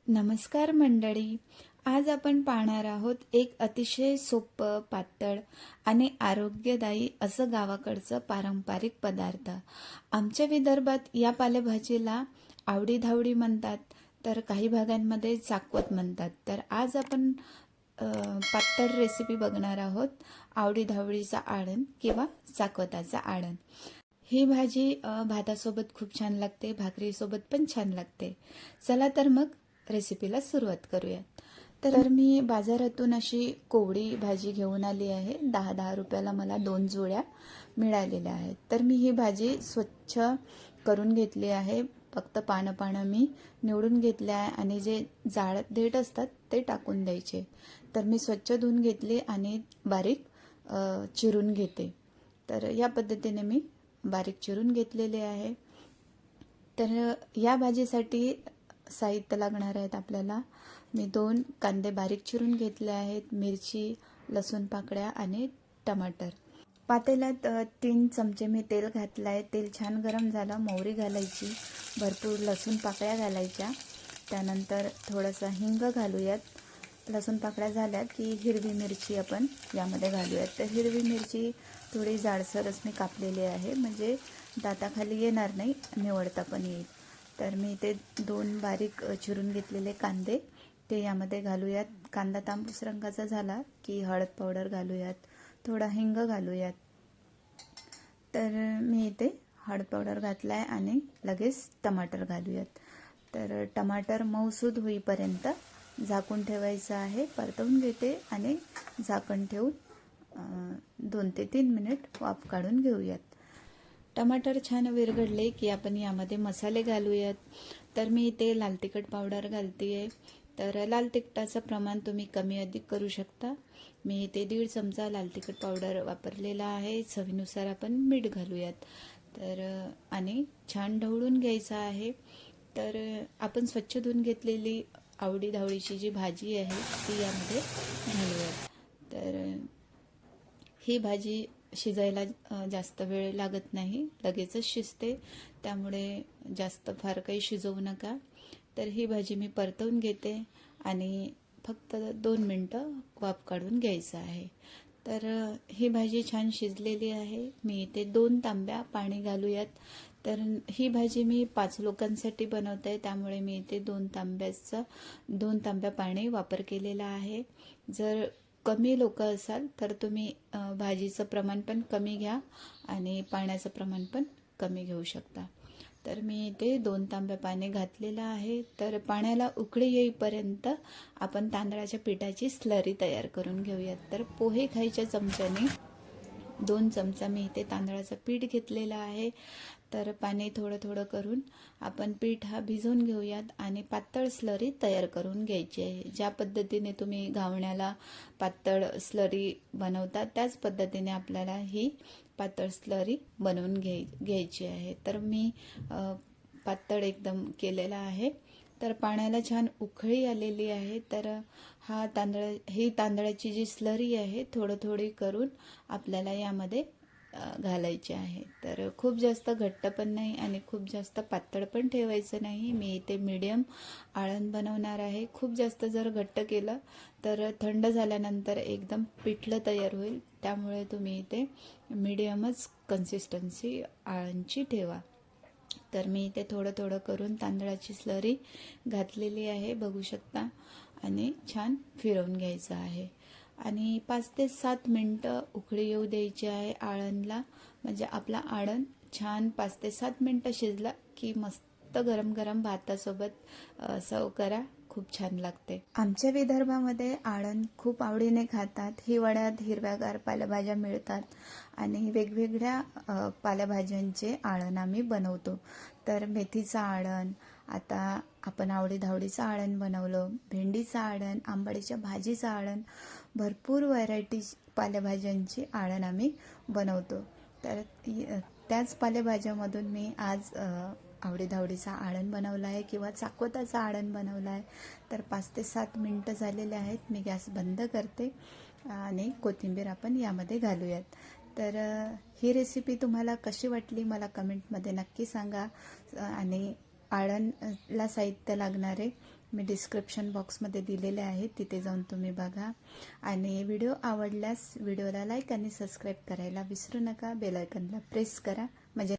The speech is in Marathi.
नमस्कार मंडळी. आज आपण पाहणार आहोत एक अतिशय सोपं, पातळ आणि आरोग्यदायी असं गावाकडचं पारंपरिक पदार्थ. आमच्या विदर्भात या पालेभाजीला आवडी-धावडी म्हणतात, तर काही भागांमध्ये चाकवत म्हणतात. तर आज आपण पातळ रेसिपी बघणार आहोत, आवडी-धावडीचा आळण किंवा चाकवताचा आळण. ही भाजी भातासोबत खूप छान लागते, भाकरीसोबत पण छान लागते. चला तर मग रेसिपीला सुरुवात करूयात. तर मी बाजारातून अशी कोवडी भाजी घेऊन आली आहे. 10-10 रुपयाला मला 2 जोड्या मिळालेल्या आहेत. तर मी ही भाजी स्वच्छ करून घेतली आहे. फक्त पानं मी निवडून घेतले आहे आणि जे जाड देठ असतात ते टाकून द्यायचे. तर मी स्वच्छ धुवून घेतली आणि बारीक चिरून घेते. तर या पद्धतीने मी बारीक चिरून घेतलेले आहे. तर या भाजीसाठी साहित्य लागणार आहेत आपल्याला. मी 2 कांदे बारीक चिरून घेतले आहेत, मिरची, लसूण पाकळ्या आणि टमाटर. पातेल्यात 3 चमचे मी तेल घातलं आहे. तेल छान गरम झालं, मोहरी घालायची, भरपूर लसूण पाकळ्या घालायच्या, त्यानंतर थोडासा हिंग घालूयात. लसूण पाकळ्या झाल्या की हिरवी मिरची आपण यामध्ये घालूयात. तर हिरवी मिरची थोडी जाडसरच मी कापलेली आहे, म्हणजे दाताखाली येणार नाही, निवडता पण येईल. तर मी ते 2 बारीक चिरून घेतलेले कांदे ते यामध्ये घालूयात. कांदा तांबूस रंगाचा झाला की हळद पावडर घालूयात, थोडा हिंग घालूयात. तर मी इथे हळद पावडर घातला आहे आणि लगेच टमाटर घालूयात. तर टमाटर मऊसूद होईपर्यंत झाकून ठेवायचं आहे. परतवून घेते आणि झाकण ठेवून 2 ते 3 मिनिट वाफ काढून घेऊयात. टमाटर छान विरघळले की आपण यामध्ये मसाले घालूयात. तर मी इथे लाल तिखट पावडर घालते आहे. तर लाल तिखटाचं प्रमाण तुम्ही कमी अधिक करू शकता. मी इथे 1.5 चमचा लाल तिखट पावडर वापरलेला आहे. चवीनुसार आपण मीठ घालूयात. तर आणि छान ढवळून घ्यायचं आहे. तर आपण स्वच्छ धुवून घेतलेली आवडी-धावडीची जी भाजी आहे ती यामध्ये घालूयात. तर ही भाजी शिजायला जास्त वेळ लागत नाही, लगेचच शिजते, त्यामुळे जास्त फार काही शिजवू नका. तर ही भाजी मी परतवून घेते आणि फक्त 2 मिनटं वाफ काढून घ्यायचं आहे. तर ही भाजी छान शिजलेली आहे. मी इथे 2 तांब्या पाणी घालूयात. तर ही भाजी मी 5 लोकांसाठी बनवत आहे, त्यामुळे मी इथे 2 तांब्या पाणी वापर केलेला आहे. जर कमी लोक असाल तर तुम्ही भाजीचं प्रमाण पण कमी घ्या आणि पाण्याचं प्रमाण पण कमी घेऊ शकता. तर मी इथे 2 तांब्या पाणी घातलेलं आहे. तर पाण्याला उकळी येईपर्यंत आपण तांदळाच्या पिठाची स्लरी तयार करून घेऊयात. तर पोहे खायच्या चमच्याने 2 चमचा मी इथे तांदळाचं पीठ घेतलेलं आहे. तर पाणी थोडं करून आपण पीठ हा भिजवून घेऊयात आणि पातळ स्लरी तयार करून घ्यायची आहे. ज्या पद्धतीने तुम्ही घावण्याला पातळ स्लरी बनवता त्याच पद्धतीने आपल्याला ही पातळ स्लरी बनवून घ्यायची आहे. तर मी पातळ एकदम केलेला आहे. तर पाण्याला छान उकळी आलेली आहे. तर ही तांदळाची जी स्लरी आहे थोडी करून आपल्याला यामध्ये घालायचे आहे. तर खूप जास्त घट्ट पण नाही आणि खूप जास्त पातळ पण ठेवायचं नाही. मी इथे मीडियम आळण बनवणार आहे. खूप जास्त जर घट्ट केलं तर थंड झाल्यानंतर एकदम पिठलं तयार होईल, त्यामुळे तुम्ही इथे मीडियमच कन्सिस्टन्सी आळणची ठेवा. तर मी इथे थोडं करून तांदळाची स्लरी घातलेली आहे, बघू शकता, आणि छान फिरवून घ्यायचं आहे आणि 5 ते 7 मिनटं उकळी येऊ द्यायची आहे आळणला. म्हणजे आपला आळण छान 5 ते 7 मिनटं शिजला की मस्त गरम गरम भातासोबत सर्व करा, खूप छान लागते. आमच्या विदर्भामध्ये आळण खूप आवडीने खातात. हिवाळ्यात हिरव्यागार पालेभाज्या मिळतात आणि वेगवेगळ्या पालेभाज्यांचे आळण आम्ही बनवतो. तर मेथीचं आळण, आता आपण आवडी-धावडीचं आळण बनवलं, भेंडीचं आळण, आंबाडीच्या भाजीचं आळण, भरपूर व्हरायटी पालेभाज्यांची आळण आम्ही बनवतो. तर त्याच पालेभाज्यामधून मी आज आवडी-धावडीचा आळण बनवला आहे किंवा चाकवताचा आळण बनवला आहे. तर 5 ते 7 मिनटं झालेले आहेत. मी गॅस बंद करते आणि कोथिंबीर आपण यामध्ये घालूयात. तर ही रेसिपी तुम्हाला कशी वाटली मला कमेंटमध्ये नक्की सांगा. आणि आळणला साहित्य लागणारे मी डिस्क्रिप्शन बॉक्समध्ये दिलेले आहेत, तिथे जाऊन तुम्ही बघा. आणि व्हिडिओ आवडल्यास व्हिडिओला लाईक आणि सबस्क्राईब करायला विसरू नका. बेल आयकॉनला प्रेस करा म्हणजे